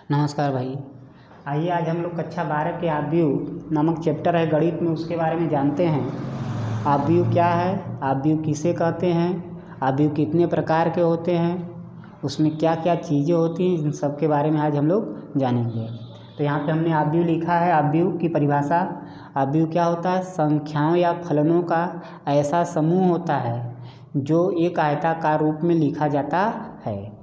नमस्कार भाई। आइए आज हम लोग कक्षा 12 के आव्यूह नामक चैप्टर है गणित में, उसके बारे में जानते हैं। आव्यूह क्या है, आव्यूह किसे कहते हैं, आव्यूह कितने प्रकार के होते हैं, उसमें क्या क्या चीज़ें होती हैं, इन सब के बारे में आज हम लोग जानेंगे। तो यहाँ पे हमने आव्यूह लिखा है। आव्यूह की परिभाषा, आव्यूह क्या होता है? संख्याओं या फलनों का ऐसा समूह होता है जो एक आयताकार रूप में लिखा जाता है।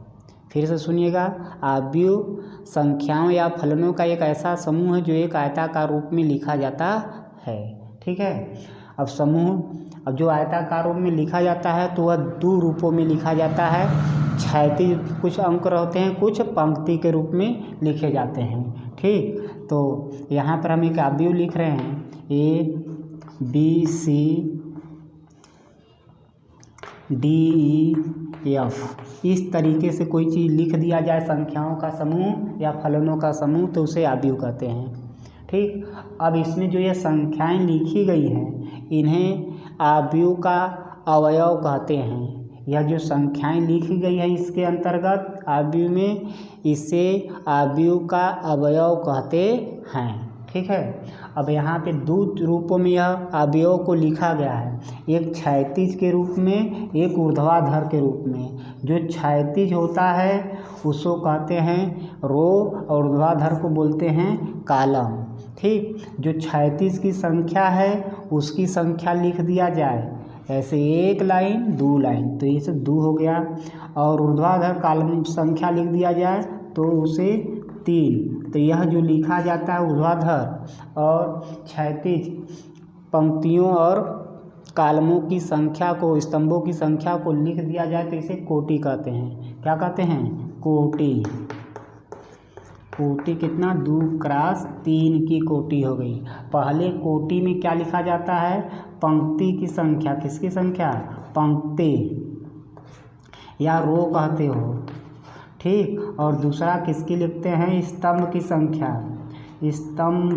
फिर से सुनिएगा, आव्यूह संख्याओं या फलनों का एक ऐसा समूह है जो एक आयताकार रूप में लिखा जाता है। ठीक है। अब जो आयताकार रूप में लिखा जाता है तो वह दो रूपों में लिखा जाता है। क्षैतिज कुछ अंक रहते हैं, कुछ पंक्ति के रूप में लिखे जाते हैं। ठीक, तो यहाँ पर हम एक आव्यूह लिख रहे हैं, ABCDEF। इस तरीके से कोई चीज़ लिख दिया जाए, संख्याओं का समूह या फलनों का समूह, तो उसे आव्यूह कहते हैं। ठीक, अब इसमें जो ये संख्याएं लिखी गई हैं इन्हें आव्यूह का अवयव कहते हैं। यह जो संख्याएं लिखी गई है इसके अंतर्गत आव्यूह में, इसे आव्यूह का अवयव कहते हैं। ठीक है। अब यहाँ पे दो रूपों में यह अवयव को लिखा गया है, एक क्षैतिज के रूप में, एक ऊर्ध्वाधर के रूप में। जो क्षैतिज होता है उसको कहते हैं रो और ऊर्ध्वाधर को बोलते हैं कॉलम। ठीक, जो क्षैतिज की संख्या है उसकी संख्या लिख दिया जाए ऐसे 1 लाइन 2 लाइन, तो ये सब 2 हो गया। और ऊर्ध्वाधर कॉलम संख्या लिख दिया जाए तो उसे 3। तो यह जो लिखा जाता है ऊर्ध्वाधर और क्षैतिज पंक्तियों और कॉलमों की संख्या को, स्तंभों की संख्या को लिख दिया जाए तो इसे कोटि कहते हैं। क्या कहते हैं? कोटि। कोटि कितना? 2 × 3 की कोटि हो गई। पहले कोटि में क्या लिखा जाता है? पंक्ति की संख्या। किसकी संख्या? पंक्ति या रो कहते हो। ठीक, और दूसरा किसकी लिखते हैं? स्तंभ की संख्या। स्तंभ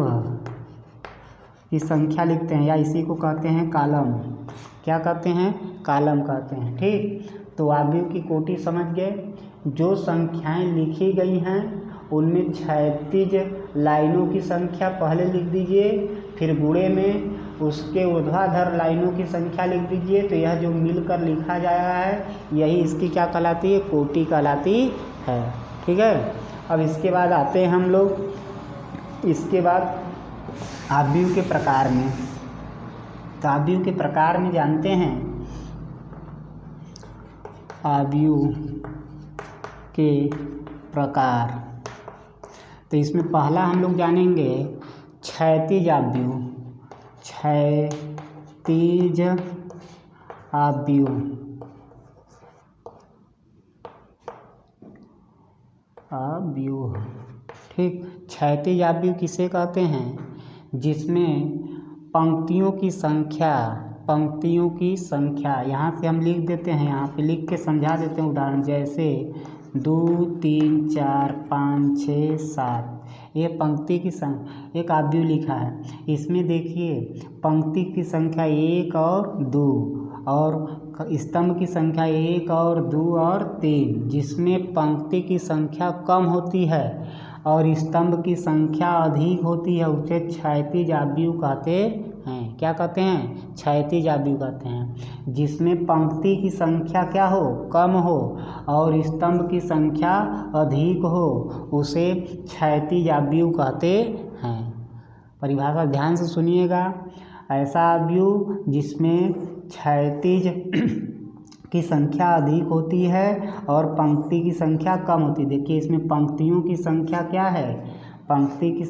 की संख्या लिखते हैं, या इसी को कहते हैं कॉलम। क्या कहते हैं? कॉलम कहते हैं। ठीक, तो आव्यूह की कोटि समझ गए। जो संख्याएं लिखी गई हैं उनमें क्षैतिज लाइनों की संख्या पहले लिख दीजिए, फिर गुणे में उसके ऊर्ध्वाधर लाइनों की संख्या लिख दीजिए। तो यह जो मिलकर लिखा जा रहा है यही इसकी क्या कहलाती है? कोटि कहलाती है। ठीक है। अब इसके बाद आते हैं हम लोग इसके बाद आव्यूह के प्रकार में। तो आव्यूह के प्रकार में जानते हैं, आव्यूह के प्रकार। तो इसमें पहला हम लोग जानेंगे क्षैतिज आव्यूह। क्षैतिज आव्यूह, आव्यूह। ठीक, क्षैतिज आव्यूह किसे कहते हैं? जिसमें पंक्तियों की संख्या यहाँ से हम लिख देते हैं, यहाँ पे लिख के समझा देते हैं उदाहरण, जैसे 2 3 4 5 6 7। ये पंक्ति की संख्या, एक आव्यूह लिखा है। इसमें देखिए पंक्ति की संख्या 1 और 2 और स्तंभ की संख्या 1 और 2 और 3। जिसमें पंक्ति की संख्या कम होती है और स्तंभ की संख्या अधिक होती है उसे क्षैतिज आव्यूह कहते हैं। क्या कहते हैं? क्षैतिज आव्यूह कहते हैं। जिसमें पंक्ति की संख्या क्या हो? कम हो और स्तंभ की संख्या अधिक हो उसे क्षैतिज आव्यूह कहते हैं। परिभाषा ध्यान से सुनिएगा। ऐसा आव्यूह जिसमें क्षैतिज की संख्या अधिक होती है और पंक्ति की संख्या कम होती है। देखिए इसमें पंक्तियों की संख्या क्या है? पंक्ति की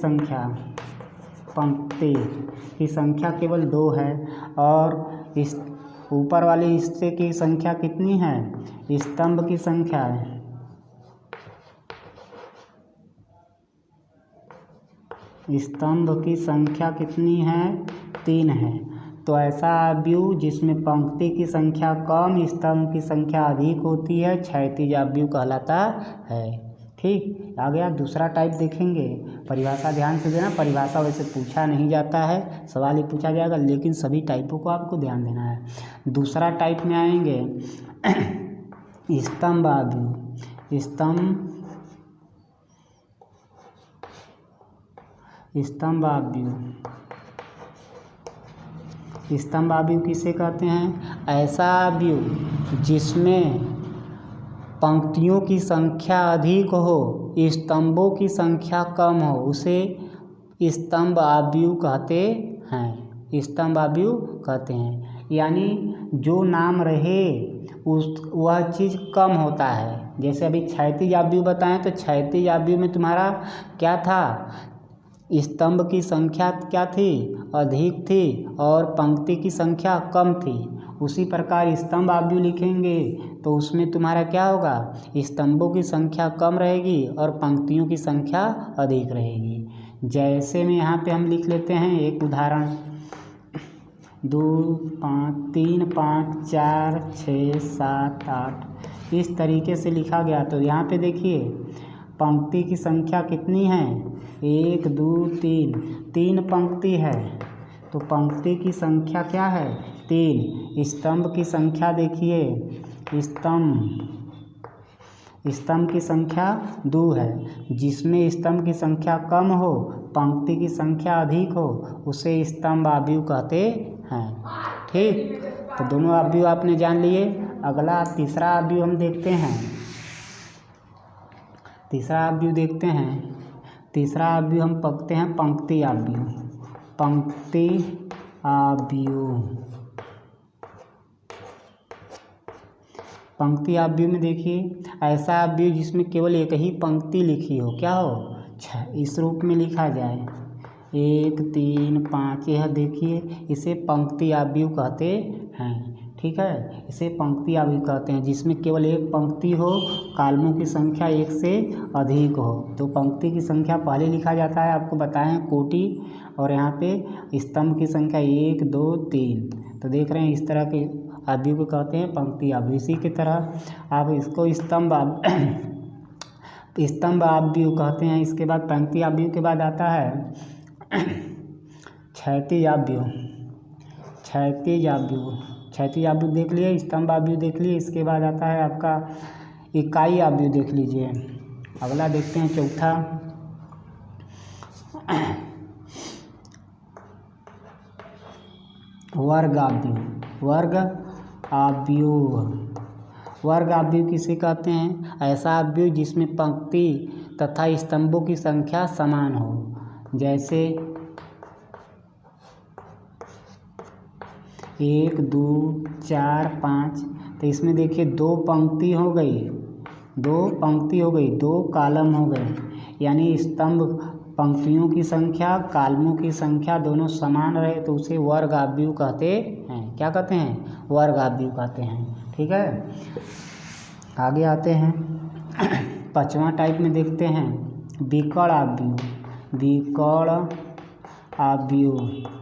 संख्या केवल 2 है और इस ऊपर वाले हिस्से की संख्या कितनी है? स्तंभ की संख्या है, स्तंभ की संख्या कितनी है? 3 है। तो ऐसा आव्यूह जिसमें पंक्ति की संख्या कम, स्तंभ की संख्या अधिक होती है क्षैतिज आव्यूह कहलाता है। ठीक, आ गया। दूसरा टाइप देखेंगे। परिभाषा ध्यान से देना, परिभाषा वैसे पूछा नहीं जाता है, सवाल ही पूछा जाएगा, लेकिन सभी टाइपों को आपको ध्यान देना है। दूसरा टाइप में आएंगे स्तंभ आव्यूह। स्तंभ स्तंभाव्यूह। स्तंभाव्यूह किसे कहते हैं? ऐसा अव्यूह जिसमें पंक्तियों की संख्या अधिक हो, स्तंभों की संख्या कम हो, उसे स्तंभाव्यूह कहते हैं। स्तंभाव्यूह कहते हैं। यानी जो नाम रहे उस वह चीज़ कम होता है। जैसे अभी क्षैतिज अव्यूह बताएं तो क्षैतिज अव्यूह में तुम्हारा क्या था? स्तंभ की संख्या क्या थी? अधिक थी और पंक्ति की संख्या कम थी। उसी प्रकार स्तंभ अव्यूह लिखेंगे तो उसमें तुम्हारा क्या होगा? स्तंभों की संख्या कम रहेगी और पंक्तियों की संख्या अधिक रहेगी। जैसे में यहाँ पे हम लिख लेते हैं एक उदाहरण, 2 5 3 5 4 6 7 8 इस तरीके से लिखा गया। तो यहाँ पे देखिए पंक्ति की संख्या कितनी है? 1 2 3 3 पंक्ति है तो पंक्ति की संख्या क्या है? 3। स्तंभ की संख्या देखिए, स्तंभ की संख्या 2 है। जिसमें स्तंभ की संख्या कम हो, पंक्ति की संख्या अधिक हो, उसे स्तंभाव्यूह कहते हैं। ठीक, तो दोनों अव्यूह आपने जान लिए। अगला तीसरा अव्यूह हम देखते हैं। तीसरा अव्यूह देखते हैं। तीसरा अव्यूह हम पढ़ते हैं पंक्ति अव्यूह। पंक्ति अव्यूह। पंक्ति अव्यूह में देखिए ऐसा अव्यूह जिसमें केवल एक ही पंक्ति लिखी हो, क्या हो? इस रूप में लिखा जाए 1 3 5, यह देखिए इसे पंक्ति अव्यूह कहते हैं। ठीक है, इसे पंक्ति अव्यूह कहते हैं जिसमें केवल एक पंक्ति हो, कालमों की संख्या एक से अधिक हो। तो पंक्ति की संख्या पहले लिखा जाता है, आपको बताएं कोटि, और यहाँ पे स्तंभ की संख्या 1 2 3। तो देख रहे हैं इस तरह के अव्यूह को कहते हैं पंक्ति अव्यूह। इसी की तरह आप इसको स्तंभ अव्यूह कहते हैं। इसके बाद पंक्ति अव्यूह के बाद आता है क्षैतिज अव्यूह। क्षैतिज अव्यूह, क्षैतिज अव्यूह देख लिए, स्तंभ अव्यूह देख लिए। इसके बाद आता है आपका इकाई अव्यूह, देख लीजिए। अगला देखते हैं चौथा, वर्ग अव्यूह। वर्ग अव्यूह। वर्ग अव्यूह किसे कहते हैं? ऐसा अव्यूह जिसमें पंक्ति तथा स्तंभों की संख्या समान हो। जैसे 1 2 4 5, तो इसमें देखिए 2 पंक्ति हो गई, 2 पंक्ति हो गई, 2 कालम हो गए। यानी स्तंभ पंक्तियों की संख्या, कालमों की संख्या दोनों समान रहे तो उसे वर्ग अव्यूह कहते हैं। क्या कहते हैं? वर्ग अव्यूह कहते हैं। ठीक है, आगे आते हैं 5वां टाइप में देखते हैं विकर्ण अव्यूह। विकर्ण अव्यूह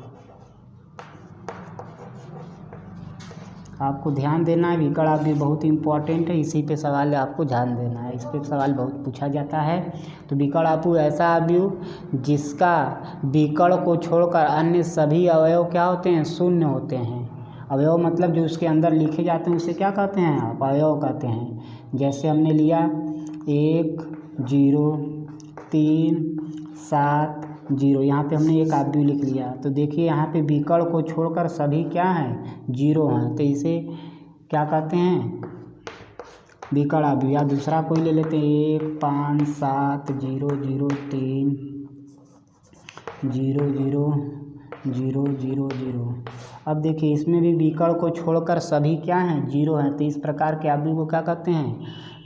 आपको ध्यान देना है। विकर्ण अव्यूह बहुत इंपॉर्टेंट है, इसी पे सवाल आपको ध्यान देना है, इस पे सवाल बहुत पूछा जाता है। तो विकर्ण अव्यूह ऐसा अव्यूह जिसका विकर्ण को छोड़कर अन्य सभी अवयव क्या होते हैं? शून्य होते हैं। अवयव मतलब जो उसके अंदर लिखे जाते हैं उसे क्या कहते हैं? आप अवयव कहते हैं। जैसे हमने लिया 1 0 3 7 0, यहाँ पे हमने एक अव्यूह लिख लिया। तो देखिए यहाँ पे विकर्ण को छोड़कर सभी क्या हैं? 0 हैं, तो इसे क्या कहते हैं? विकर्ण अव्यूह। या दूसरा कोई ले लेते हैं 1 5 7 0 0 3 0 0 0 0 0। अब देखिए इसमें भी विकर्ण को छोड़कर सभी क्या हैं? 0 हैं। तो इस प्रकार के अव्यूह को क्या कहते हैं?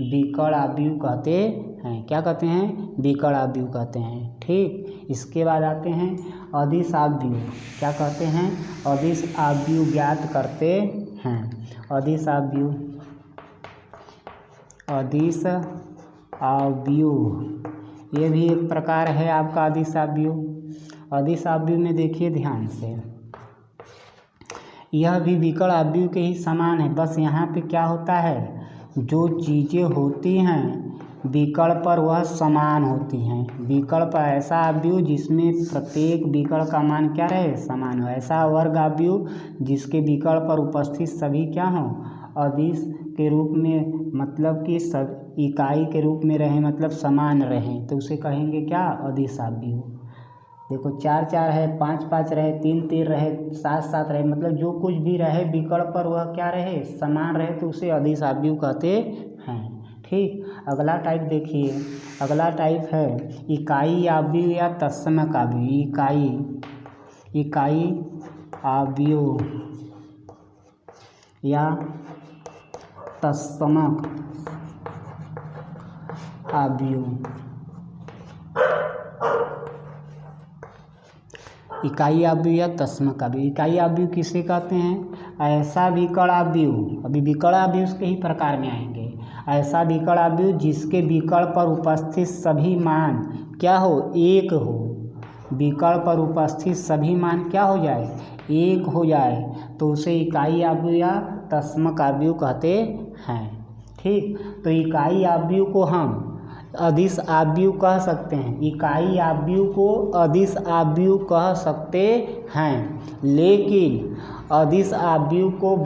विकर्ण अव्यूह कहते हैं। क्या कहते हैं? विकर्ण अव्यूह कहते हैं। ठीक, इसके बाद आते हैं अदिश अव्यूह। क्या कहते हैं? अदिश अव्यूह ज्ञात करते हैं। अदिश अव्यूह, अदिश अव्यूह ये भी एक प्रकार है आपका अदिश अव्यूह। अदिश अव्यूह में देखिए ध्यान से, यह भी विकर्ण अव्यूह के ही समान है। बस यहाँ पे क्या होता है? जो चीज़ें होती हैं विकर्ण पर वह समान होती हैं। विकर्ण पर ऐसा अव्यूह जिसमें प्रत्येक विकर्ण का मान क्या रहे? समान हो। ऐसा वर्ग अव्यूह जिसके विकर्ण पर उपस्थित सभी क्या हों? अदिश के रूप में, मतलब कि सब इकाई के रूप में रहें, मतलब समान रहें, तो उसे कहेंगे क्या? अदिश अव्यूह। देखो 4 4 है, 5 5 रहे, 3 3 रहे, 7 7 रहे, मतलब जो कुछ भी रहे विकल्प पर वह क्या रहे, समान रहे, तो उसे अदिश आव्यूह कहते हैं। ठीक, अगला टाइप देखिए, अगला टाइप है इकाई आव्यूह या तत्समक आव्यूह। इकाई आव्यूह या तत्समक आव्यूह। इकाई आव्यूह या तत्समक आव्यूह। इकाई आव्यूह किसे कहते हैं? ऐसा विकर्ण आव्यूह, अभी विकर्ण आव्यूह उसके ही प्रकार में आएंगे। ऐसा विकर्ण आव्यूह जिसके विकर्ण पर उपस्थित सभी मान क्या हो, एक हो। विकर्ण पर उपस्थित सभी मान क्या हो जाए, एक हो जाए, तो उसे इकाई आव्यूह या तत्समक आव्यूह कहते हैं। ठीक, तो इकाई आव्यूह को हम अदिश आव्यूह कह सकते हैं। इकाई आव्यूह को अदिश आव्यूह कह सकते हैं, लेकिन अदिश आव्यूह को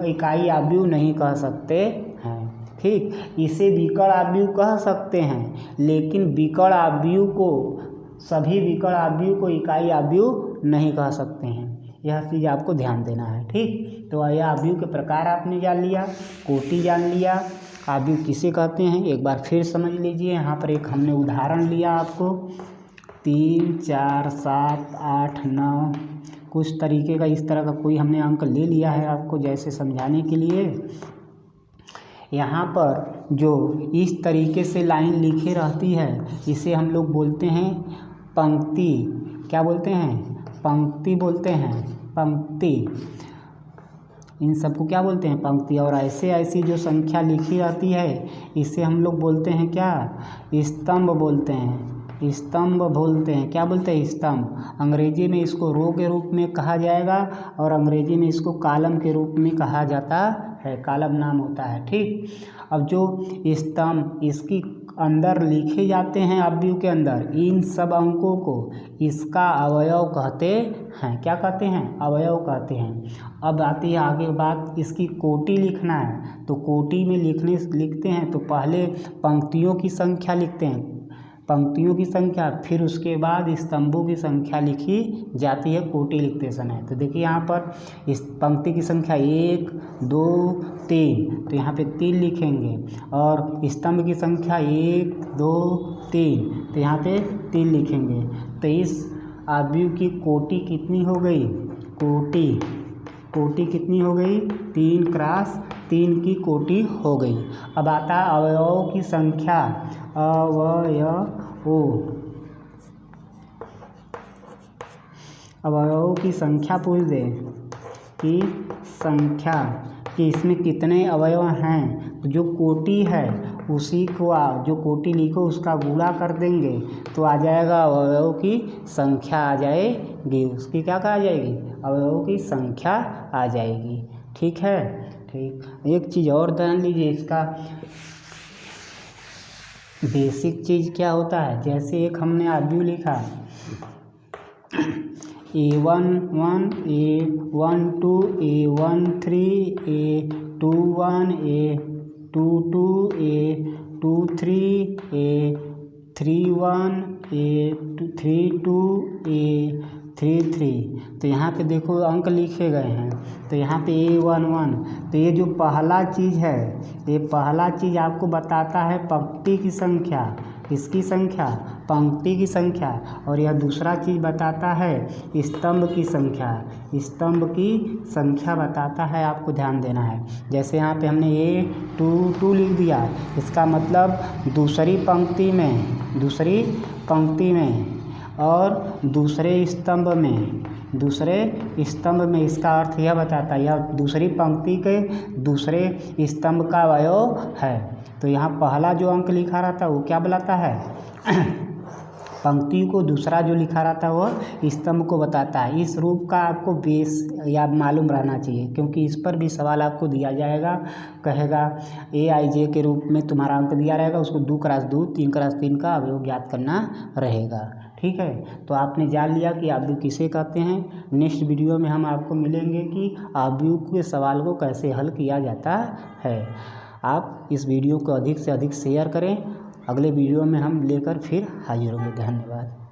इकाई आव्यूह नहीं कह सकते हैं। ठीक, इसे विकर्ण आव्यूह कह सकते हैं, लेकिन विकर्ण आव्यूह को, सभी विकर्ण आव्यूह को इकाई आव्यूह नहीं कह सकते हैं। यह चीज़ आपको ध्यान देना है। ठीक, तो यह आव्यूह के प्रकार आपने जान लिया, कोटि जान लिया, आव्यूह किसे कहते हैं एक बार फिर समझ लीजिए। यहाँ पर एक हमने उदाहरण लिया आपको, 3 4 7 8 9 कुछ तरीके का, इस तरह का कोई हमने अंक ले लिया है आपको जैसे समझाने के लिए। यहाँ पर जो इस तरीके से लाइन लिखी रहती है इसे हम लोग बोलते हैं पंक्ति। क्या बोलते हैं? पंक्ति बोलते हैं, पंक्ति। इन सबको क्या बोलते हैं? पंक्ति। और ऐसी जो संख्या लिखी रहती है इसे हम लोग बोलते हैं क्या? स्तंभ बोलते हैं, स्तंभ बोलते हैं। क्या बोलते हैं? स्तंभ। अंग्रेजी में इसको रो के रूप में कहा जाएगा और अंग्रेजी में इसको कॉलम के रूप में कहा जाता है, कॉलम नाम होता है। ठीक, अब जो स्तंभ इसकी अंदर लिखे जाते हैं आव्यूह के अंदर, इन सब अंकों को इसका अवयव कहते हैं। क्या कहते हैं? अवयव कहते हैं। अब आती है आगे बात, इसकी कोटि लिखना है तो कोटि में लिखते हैं तो पहले पंक्तियों की संख्या लिखते हैं, पंक्तियों की संख्या, फिर उसके बाद स्तंभों की संख्या लिखी जाती है कोटि लिखते समय। तो देखिए यहाँ पर इस पंक्ति की संख्या 1 2 3, तो यहाँ पे 3 लिखेंगे, और स्तंभ की संख्या 1 2 3, तो यहाँ पे 3 लिखेंगे। तो इस आव्यूह की कोटि कितनी हो गई? कोटि कितनी हो गई? 3 × 3 की कोटि हो गई। अब आता है अवयवों की संख्या, अवयवों की संख्या पूछ दे कि संख्या कि इसमें कितने अवयव हैं, तो जो कोटि है उसी को जो कोटि लिखो उसका गुणा कर देंगे तो आ जाएगा अवयवों की संख्या आ जाएगी। उसकी क्या कहा जाएगी? अवयवों की संख्या आ जाएगी। ठीक है। ठीक, एक चीज़ और ध्यान लीजिए, इसका बेसिक चीज़ क्या होता है। जैसे एक हमने आव्यूह लिखा A1 1 A12 A13 A21 A22 A23 A31 A32 A33, तो यहाँ पे देखो अंक लिखे गए हैं। तो यहाँ पे A11, तो ये जो पहला चीज़ है, ये पहला चीज़ आपको बताता है पंक्ति की संख्या, इसकी संख्या, पंक्ति की संख्या, और यह दूसरा चीज़ बताता है स्तंभ की संख्या, स्तंभ की संख्या बताता है। आपको ध्यान देना है। जैसे यहाँ पे हमने A22 लिख दिया, इसका मतलब दूसरी पंक्ति में और दूसरे स्तंभ में, इसका अर्थ यह बताता है यह दूसरी पंक्ति के दूसरे स्तंभ का अवयव है। तो यहाँ पहला जो अंक लिखा रहता है वो क्या बताता है? पंक्ति को, दूसरा जो लिखा रहता है वो स्तंभ को बताता है। इस रूप का आपको बेस याद मालूम रहना चाहिए, क्योंकि इस पर भी सवाल आपको दिया जाएगा। कहेगा AIJ के रूप में तुम्हारा अंक दिया रहेगा, उसको 2 × 2 3 × 3 का अवयव ज्ञात करना रहेगा। ठीक है, तो आपने जान लिया कि आव्यूह किसे कहते हैं। नेक्स्ट वीडियो में हम आपको मिलेंगे कि आव्यूह के सवाल को कैसे हल किया जाता है। आप इस वीडियो को अधिक से अधिक शेयर करें। अगले वीडियो में हम लेकर फिर हाजिर होंगे। धन्यवाद।